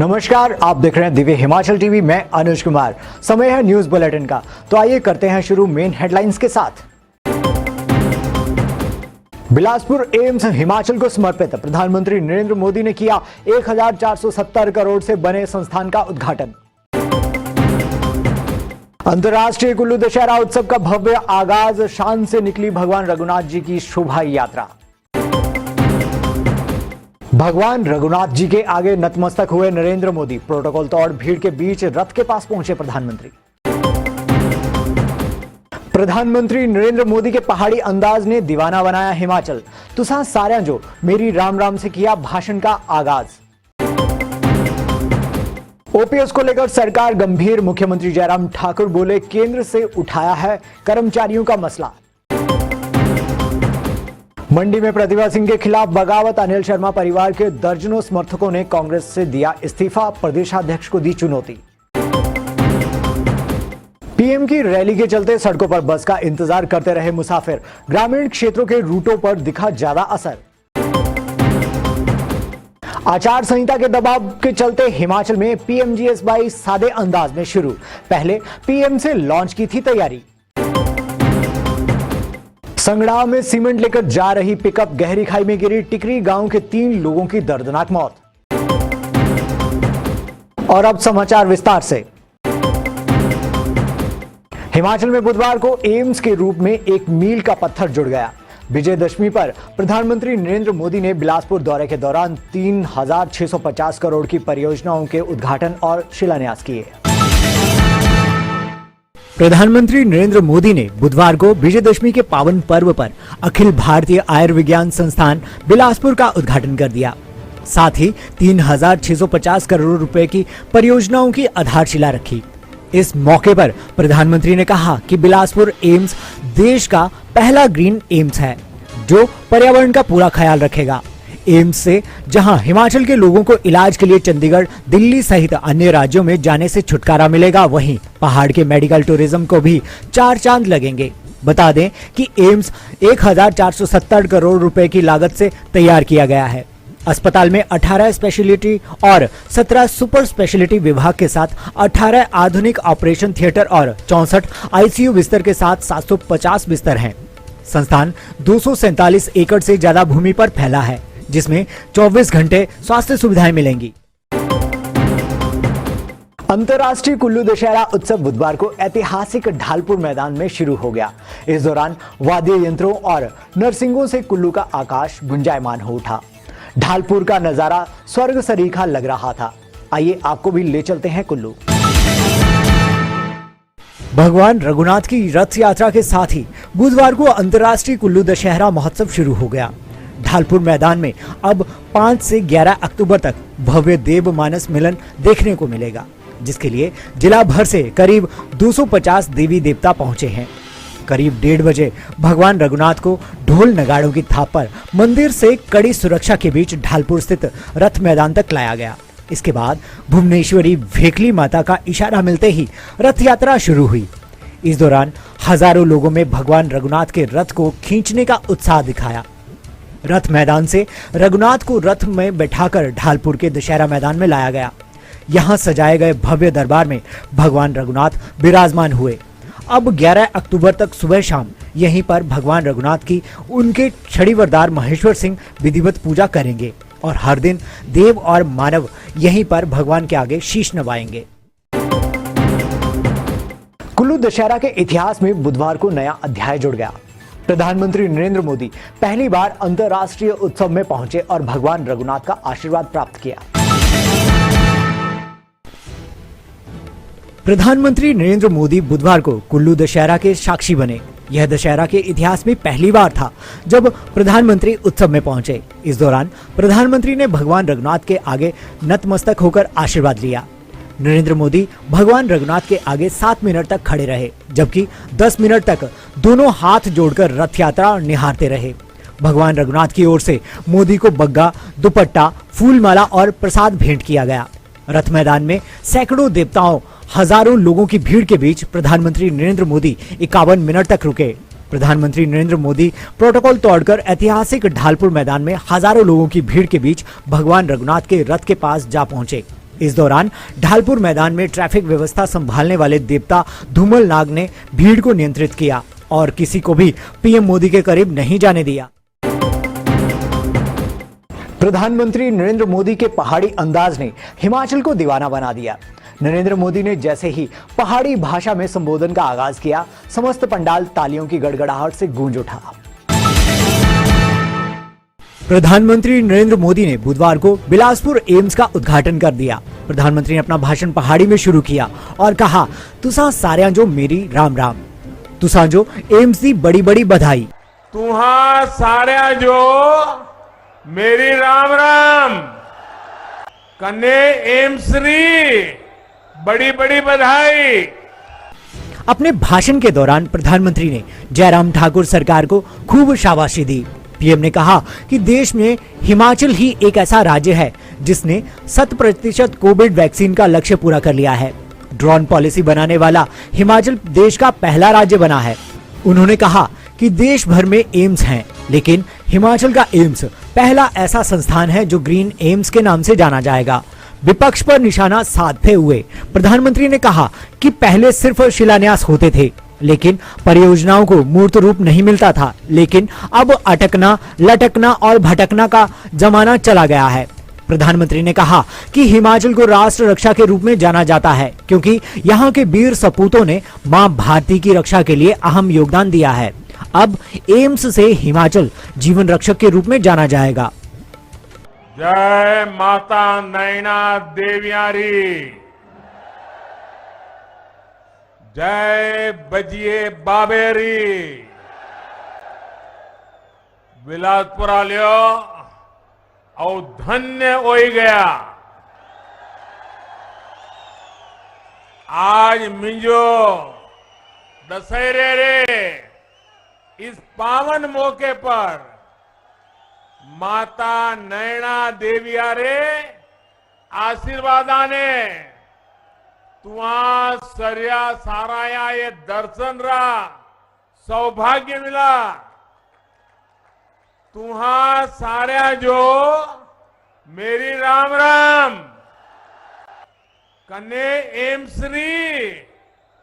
नमस्कार, आप देख रहे हैं दिव्य हिमाचल टीवी। मैं अनुज कुमार। समय है न्यूज बुलेटिन का, तो आइए करते हैं शुरू मेन हेडलाइंस के साथ। बिलासपुर एम्स हिमाचल को समर्पित। प्रधानमंत्री नरेंद्र मोदी ने किया 1470 करोड़ से बने संस्थान का उद्घाटन। अंतर्राष्ट्रीय कुल्लू दशहरा उत्सव का भव्य आगाज। शान से निकली भगवान रघुनाथ जी की शोभा यात्रा। भगवान रघुनाथ जी के आगे नतमस्तक हुए नरेंद्र मोदी। प्रोटोकॉल तोड़ भीड़ के बीच रथ के पास पहुंचे प्रधानमंत्री। प्रधानमंत्री नरेंद्र मोदी के पहाड़ी अंदाज ने दीवाना बनाया हिमाचल। तुसा सारे जो मेरी राम राम से किया भाषण का आगाज। ओपीएस को लेकर सरकार गंभीर। मुख्यमंत्री जयराम ठाकुर बोले, केंद्र से उठाया है कर्मचारियों का मसला। मंडी में प्रतिभा सिंह के खिलाफ बगावत। अनिल शर्मा परिवार के दर्जनों समर्थकों ने कांग्रेस से दिया इस्तीफा। प्रदेशाध्यक्ष को दी चुनौती। पीएम की रैली के चलते सड़कों पर बस का इंतजार करते रहे मुसाफिर। ग्रामीण क्षेत्रों के रूटों पर दिखा ज्यादा असर। आचार संहिता के दबाव के चलते हिमाचल में पीएमजीएसवाई सादे अंदाज में शुरू। पहले पीएम से लॉन्च की थी तैयारी। संगड़ाव में सीमेंट लेकर जा रही पिकअप गहरी खाई में गिरी। टिकरी गांव के 3 लोगों की दर्दनाक मौत। और अब समाचार विस्तार से। हिमाचल में बुधवार को एम्स के रूप में एक मील का पत्थर जुड़ गया। विजयदशमी पर प्रधानमंत्री नरेंद्र मोदी ने बिलासपुर दौरे के दौरान 3650 करोड़ की परियोजनाओं के उद्घाटन और शिलान्यास किए। प्रधानमंत्री नरेंद्र मोदी ने बुधवार को विजयदशमी के पावन पर्व पर अखिल भारतीय आयुर्विज्ञान संस्थान बिलासपुर का उद्घाटन कर दिया। साथ ही 3650 करोड़ रुपए की परियोजनाओं की आधारशिला रखी। इस मौके पर प्रधानमंत्री ने कहा कि बिलासपुर एम्स देश का पहला ग्रीन एम्स है, जो पर्यावरण का पूरा ख्याल रखेगा। एम्स से जहां हिमाचल के लोगों को इलाज के लिए चंडीगढ़, दिल्ली सहित अन्य राज्यों में जाने से छुटकारा मिलेगा, वहीं पहाड़ के मेडिकल टूरिज्म को भी 4 चांद लगेंगे। बता दें कि एम्स 1470 करोड़ रुपए की लागत से तैयार किया गया है। अस्पताल में 18 स्पेशलिटी और 17 सुपर स्पेशलिटी विभाग के साथ 18 आधुनिक ऑपरेशन थिएटर और 64 आईसीयू बिस्तर के साथ 750 बिस्तर हैं। संस्थान 247 एकड़ से ज्यादा भूमि पर फैला है, जिसमें 24 घंटे स्वास्थ्य सुविधाएं मिलेंगी। अंतर्राष्ट्रीय कुल्लू दशहरा उत्सव बुधवार को ऐतिहासिक ढालपुर मैदान में शुरू हो गया। इस दौरान वाद्य यंत्रों और नरसिंगों से कुल्लू का आकाश गुंजायमान हो उठा। ढालपुर का नजारा स्वर्ग सरीखा लग रहा था। आइए आपको भी ले चलते हैं कुल्लू। भगवान रघुनाथ की रथ यात्रा के साथ ही बुधवार को अंतर्राष्ट्रीय कुल्लू दशहरा महोत्सव शुरू हो गया। ढालपुर मैदान में अब 5 से 11 अक्टूबर तक भव्य देव मानस मिलन देखने को मिलेगा, जिसके लिए जिला भर से करीब 250 देवी देवता पहुंचे हैं। करीब 1:30 बजे भगवान रघुनाथ को ढोल नगाड़ों की थाप पर मंदिर से कड़ी सुरक्षा के बीच ढालपुर स्थित रथ मैदान तक लाया गया। इसके बाद भुवनेश्वरी भेखली माता का इशारा मिलते ही रथ यात्रा शुरू हुई। इस दौरान हजारों लोगों में भगवान रघुनाथ के रथ को खींचने का उत्साह दिखाया। रथ मैदान से रघुनाथ को रथ में बैठाकर ढालपुर के दशहरा मैदान में लाया गया। यहाँ सजाए गए भव्य दरबार में भगवान रघुनाथ विराजमान हुए। अब 11 अक्टूबर तक सुबह शाम यहीं पर भगवान रघुनाथ की उनके छड़ीवरदार महेश्वर सिंह विधिवत पूजा करेंगे और हर दिन देव और मानव यहीं पर भगवान के आगे शीश नवाएंगे। कुल्लू दशहरा के इतिहास में बुधवार को नया अध्याय जुड़ गया। प्रधानमंत्री नरेंद्र मोदी पहली बार अंतर्राष्ट्रीय उत्सव में पहुंचे और भगवान रघुनाथ का आशीर्वाद प्राप्त किया। प्रधानमंत्री नरेंद्र मोदी बुधवार को कुल्लू दशहरा के साक्षी बने। यह दशहरा के इतिहास में पहली बार था जब प्रधानमंत्री उत्सव में पहुंचे। इस दौरान प्रधानमंत्री ने भगवान रघुनाथ के आगे नतमस्तक होकर आशीर्वाद लिया। नरेंद्र मोदी भगवान रघुनाथ के आगे 7 मिनट तक खड़े रहे, जबकि 10 मिनट तक दोनों हाथ जोड़कर रथ यात्रा निहारते रहे। भगवान रघुनाथ की ओर से मोदी को बग्गा, दुपट्टा, फूलमाला और प्रसाद भेंट किया गया। रथ मैदान में सैकड़ों देवताओं, हजारों लोगों की भीड़ के बीच प्रधानमंत्री नरेंद्र मोदी 51 मिनट तक रुके। प्रधानमंत्री नरेंद्र मोदी प्रोटोकॉल तोड़कर ऐतिहासिक ढालपुर मैदान में हजारों लोगों की भीड़ के बीच भगवान रघुनाथ के रथ के पास जा पहुंचे। इस दौरान ढालपुर मैदान में ट्रैफिक व्यवस्था संभालने वाले देवता धूमल नाग ने भीड़ को नियंत्रित किया और किसी को भी पीएम मोदी के करीब नहीं जाने दिया। प्रधानमंत्री नरेंद्र मोदी के पहाड़ी अंदाज ने हिमाचल को दीवाना बना दिया। नरेंद्र मोदी ने जैसे ही पहाड़ी भाषा में संबोधन का आगाज किया, समस्त पंडाल तालियों की गड़गड़ाहट से गूंज उठा। प्रधानमंत्री नरेंद्र मोदी ने बुधवार को बिलासपुर एम्स का उद्घाटन कर दिया। प्रधानमंत्री ने अपना भाषण पहाड़ी में शुरू किया और कहा, तुसा सारियां जो मेरी राम राम, तुसा जो एम्स दी बड़ी बड़ी बधाई, तुहा सारियां जो मेरी राम राम, कन्ने एम्स री बड़ी बड़ी बधाई। अपने भाषण के दौरान प्रधानमंत्री ने जयराम ठाकुर सरकार को खूब शाबाशी दी। पीएम ने कहा कि देश में हिमाचल ही एक ऐसा राज्य है जिसने 100% कोविड वैक्सीन का लक्ष्य पूरा कर लिया है। ड्रोन पॉलिसी बनाने वाला हिमाचल देश का पहला राज्य बना है। उन्होंने कहा कि देश भर में एम्स हैं, लेकिन हिमाचल का एम्स पहला ऐसा संस्थान है जो ग्रीन एम्स के नाम से जाना जाएगा। विपक्ष पर निशाना साधते हुए प्रधानमंत्री ने कहा कि पहले सिर्फ शिलान्यास होते थे, लेकिन परियोजनाओं को मूर्त रूप नहीं मिलता था, लेकिन अब अटकना, लटकना और भटकना का जमाना चला गया है। प्रधानमंत्री ने कहा कि हिमाचल को राष्ट्र रक्षा के रूप में जाना जाता है, क्योंकि यहाँ के वीर सपूतों ने मां भारती की रक्षा के लिए अहम योगदान दिया है। अब एम्स से हिमाचल जीवन रक्षक के रूप में जाना जाएगा। जय माता नैना देवियारी, जय बजिए बाबेरी, बिलासपुरा लियो और धन्य हो गया। आज मिंजो दशहरे रे इस पावन मौके पर माता नैना देविया रे आशीर्वादाने तुआ सरिया साराया ये दर्शन रा सौभाग्य मिला। तुहा सारे जो मेरी राम राम, कन्ने एम्स री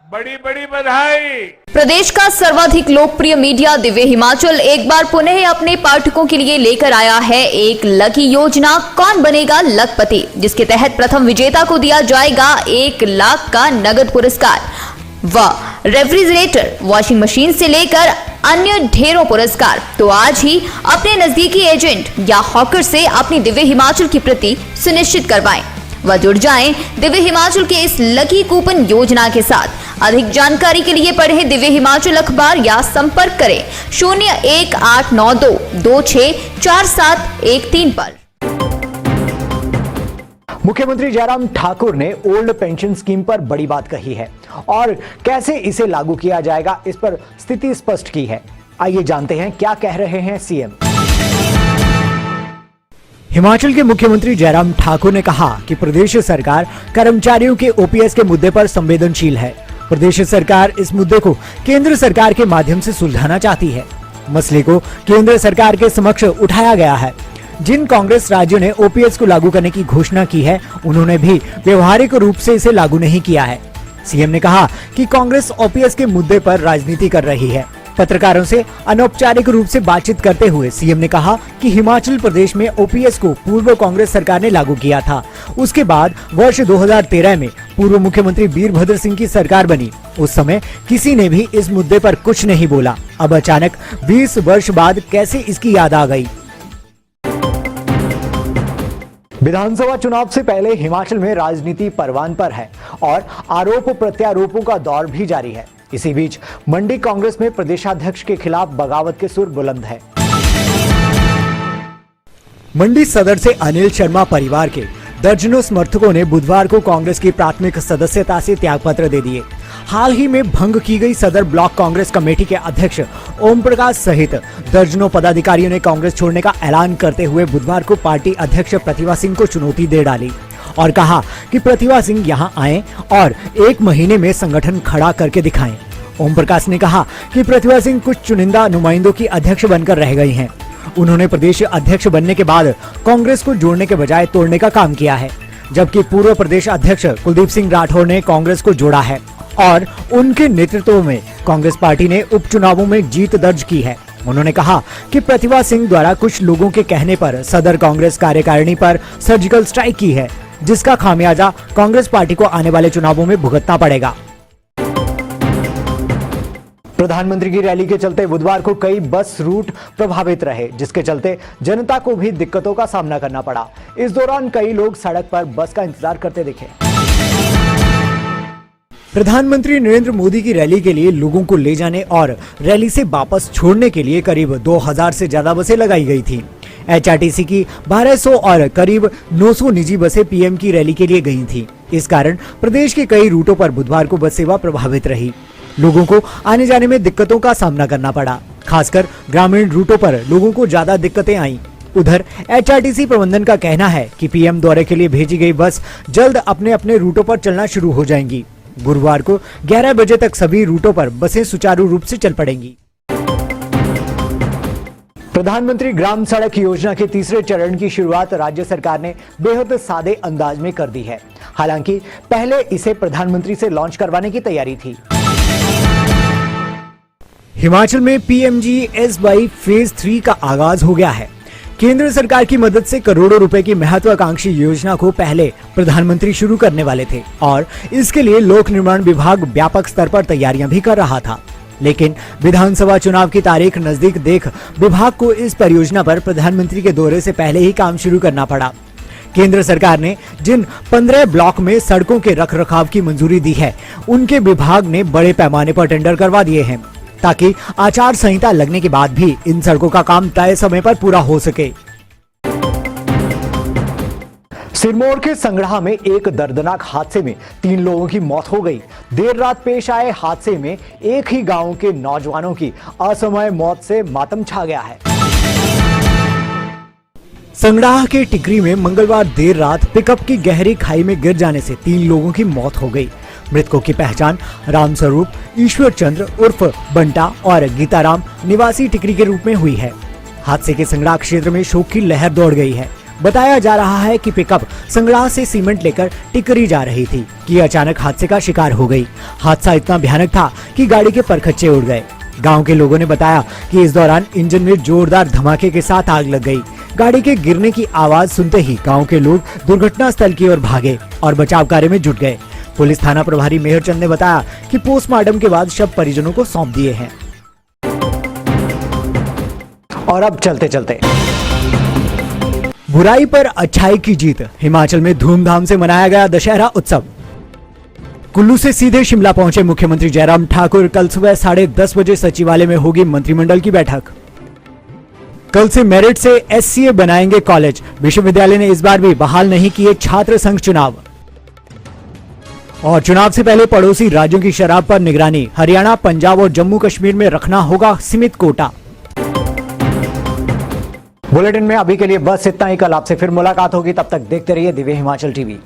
बड़ी बड़ी बधाई। प्रदेश का सर्वाधिक लोकप्रिय मीडिया दिव्य हिमाचल एक बार पुनः अपने पाठकों के लिए लेकर आया है एक लकी योजना, कौन बनेगा लखपति, जिसके तहत प्रथम विजेता को दिया जाएगा 1 लाख का नगद पुरस्कार व रेफ्रिजरेटर, वॉशिंग मशीन से लेकर अन्य ढेरों पुरस्कार। तो आज ही अपने नजदीकी एजेंट या हॉकर से अपनी दिव्य हिमाचल की प्रति सुनिश्चित करवाएं व जुड़ जाएं दिव्य हिमाचल के इस लकी कूपन योजना के साथ। अधिक जानकारी के लिए पढ़ें दिव्य हिमाचल अखबार या संपर्क करें 01892 264713 पर। मुख्यमंत्री जयराम ठाकुर ने ओल्ड पेंशन स्कीम पर बड़ी बात कही है और कैसे इसे लागू किया जाएगा इस पर स्थिति स्पष्ट की है। आइए जानते हैं क्या कह रहे हैं सीएम। हिमाचल के मुख्यमंत्री जयराम ठाकुर ने कहा कि प्रदेश सरकार कर्मचारियों के ओपीएस के मुद्दे पर संवेदनशील है। प्रदेश सरकार इस मुद्दे को केंद्र सरकार के माध्यम से सुलझाना चाहती है। मसले को केंद्र सरकार के समक्ष उठाया गया है। जिन कांग्रेस राज्यों ने ओपीएस को लागू करने की घोषणा की है, उन्होंने भी व्यवहारिक रूप से इसे लागू नहीं किया है। सीएम ने कहा कि कांग्रेस ओपीएस के मुद्दे पर राजनीति कर रही है। पत्रकारों से अनौपचारिक रूप से बातचीत करते हुए सीएम ने कहा कि हिमाचल प्रदेश में ओपीएस को पूर्व कांग्रेस सरकार ने लागू किया था। उसके बाद वर्ष 2013 में पूर्व मुख्यमंत्री वीरभद्र सिंह की सरकार बनी। उस समय किसी ने भी इस मुद्दे पर कुछ नहीं बोला। अब अचानक 20 वर्ष बाद कैसे इसकी याद आ गई। विधानसभा चुनाव से पहले हिमाचल में राजनीति परवान पर है और आरोप प्रत्यारोपों का दौर भी जारी है। इसी बीच मंडी कांग्रेस में प्रदेशाध्यक्ष के खिलाफ बगावत के सुर बुलंद है। मंडी सदर से अनिल शर्मा परिवार के दर्जनों समर्थकों ने बुधवार को कांग्रेस की प्राथमिक सदस्यता से त्यागपत्र दे दिए। हाल ही में भंग की गई सदर ब्लॉक कांग्रेस कमेटी के अध्यक्ष ओम प्रकाश सहित दर्जनों पदाधिकारियों ने कांग्रेस छोड़ने का ऐलान करते हुए बुधवार को पार्टी अध्यक्ष प्रतिभा सिंह को चुनौती दे डाली और कहा कि प्रतिभा सिंह यहां आएं और 1 महीने में संगठन खड़ा करके दिखाएं। ओम प्रकाश ने कहा कि प्रतिभा सिंह कुछ चुनिंदा नुमाइंदों की अध्यक्ष बनकर रह गई हैं। उन्होंने प्रदेश अध्यक्ष बनने के बाद कांग्रेस को जोड़ने के बजाय तोड़ने का काम किया है। जबकि पूर्व प्रदेश अध्यक्ष कुलदीप सिंह राठौर ने कांग्रेस को जोड़ा है और उनके नेतृत्व में कांग्रेस पार्टी ने उपचुनावों में जीत दर्ज की है। उन्होंने कहा कि प्रतिभा सिंह द्वारा कुछ लोगों के कहने पर सदर कांग्रेस कार्यकारिणी पर सर्जिकल स्ट्राइक की है, जिसका खामियाजा कांग्रेस पार्टी को आने वाले चुनावों में भुगतना पड़ेगा। प्रधानमंत्री की रैली के चलते बुधवार को कई बस रूट प्रभावित रहे, जिसके चलते जनता को भी दिक्कतों का सामना करना पड़ा। इस दौरान कई लोग सड़क पर बस का इंतजार करते दिखे। प्रधानमंत्री नरेंद्र मोदी की रैली के लिए लोगों को ले जाने और रैली से वापस छोड़ने के लिए करीब 2000 से ज्यादा बसें लगाई गई थी। एचआरटीसी की 1200 और करीब 900 निजी बसें पीएम की रैली के लिए गई थी। इस कारण प्रदेश के कई रूटों पर बुधवार को बस सेवा प्रभावित रही। लोगों को आने जाने में दिक्कतों का सामना करना पड़ा। खासकर ग्रामीण रूटों पर लोगों को ज्यादा दिक्कतें आईं। उधर एचआरटीसी प्रबंधन का कहना है कि पीएम दौरे के लिए भेजी गई बस जल्द अपने अपने रूटों पर चलना शुरू हो जाएंगी। गुरुवार को 11 बजे तक सभी रूटों पर बसें सुचारू रूप से चल पड़ेंगी। प्रधानमंत्री ग्राम सड़क योजना के तीसरे चरण की शुरुआत राज्य सरकार ने बेहद सादे अंदाज में कर दी है। हालांकि पहले इसे प्रधानमंत्री से लॉन्च करवाने की तैयारी थी। हिमाचल में पीएमजीएसवाई फेज 3 का आगाज हो गया है। केंद्र सरकार की मदद से करोड़ों रुपए की महत्वाकांक्षी योजना को पहले प्रधानमंत्री शुरू करने वाले थे और इसके लिए लोक निर्माण विभाग व्यापक स्तर पर तैयारियां भी कर रहा था। लेकिन विधानसभा चुनाव की तारीख नजदीक देख विभाग को इस परियोजना पर प्रधानमंत्री के दौरे से पहले ही काम शुरू करना पड़ा। केंद्र सरकार ने जिन 15 ब्लॉक में सड़कों के रखरखाव की मंजूरी दी है, उनके विभाग ने बड़े पैमाने पर टेंडर करवा दिए हैं, ताकि आचार संहिता लगने के बाद भी इन सड़कों का काम तय समय पर पूरा हो सके। सिरमौर के संगड़ाह में एक दर्दनाक हादसे में 3 लोगों की मौत हो गई। देर रात पेश आए हादसे में एक ही गांव के नौजवानों की असमय मौत से मातम छा गया है। संगड़ाह के टिकरी में मंगलवार देर रात पिकअप की गहरी खाई में गिर जाने से 3 लोगों की मौत हो गई। मृतकों की पहचान रामस्वरूप, ईश्वर चंद्र उर्फ बंटा और गीताराम निवासी टिकरी के रूप में हुई है। हादसे के संगड़ाह क्षेत्र में शोक की लहर दौड़ गई है। बताया जा रहा है कि पिकअप संगड़ाह से सीमेंट लेकर टिकरी जा रही थी कि अचानक हादसे का शिकार हो गई। हादसा इतना भयानक था कि गाड़ी के परखच्चे उड़ गए। गांव के लोगों ने बताया कि इस दौरान इंजन में जोरदार धमाके के साथ आग लग गई। गाड़ी के गिरने की आवाज सुनते ही गांव के लोग दुर्घटना स्थल की ओर भागे और बचाव कार्य में जुट गए। पुलिस थाना प्रभारी मेहरचंद ने बताया कि पोस्टमार्टम के बाद शव परिजनों को सौंप दिए हैं। और अब चलते चलते बुराई पर अच्छाई की जीत। हिमाचल में धूमधाम से मनाया गया दशहरा उत्सव। कुल्लू से सीधे शिमला पहुंचे मुख्यमंत्री जयराम ठाकुर। कल सुबह 10:30 बजे सचिवालय में होगी मंत्रिमंडल की बैठक। कल से मेरिट से एससीए बनाएंगे कॉलेज। विश्वविद्यालय ने इस बार भी बहाल नहीं किए छात्र संघ चुनाव। और चुनाव से पहले पड़ोसी राज्यों की शराब पर निगरानी। हरियाणा, पंजाब और जम्मू कश्मीर में रखना होगा सीमित कोटा। बुलेटिन में अभी के लिए बस इतना ही। कल आपसे फिर मुलाकात होगी, तब तक देखते रहिए दिव्य हिमाचल टीवी।